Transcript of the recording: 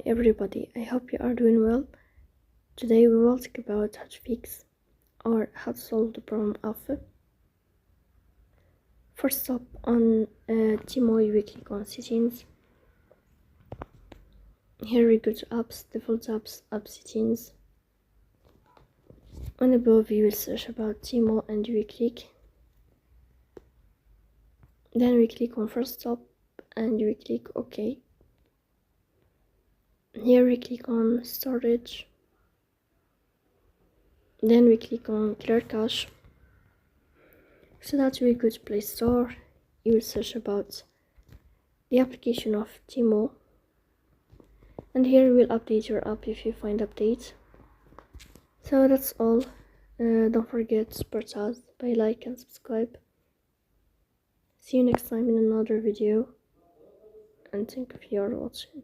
everybody, I hope you are doing well. Today we will talk about how to fix or how to solve the problem of Forcestop on Temu. We click on settings. Here we go to apps, default apps, app settings. On above you will search about Temu and we click. Then we click on Forcestop and we click OK. Here we click on storage. Then we click on clear cache. So that we go to Play Store. You will search about the application of Temu. And here we will update your app if you find update. So that's all. Don't forget to support us by like and subscribe. See you next time in another video, and thank you for watching.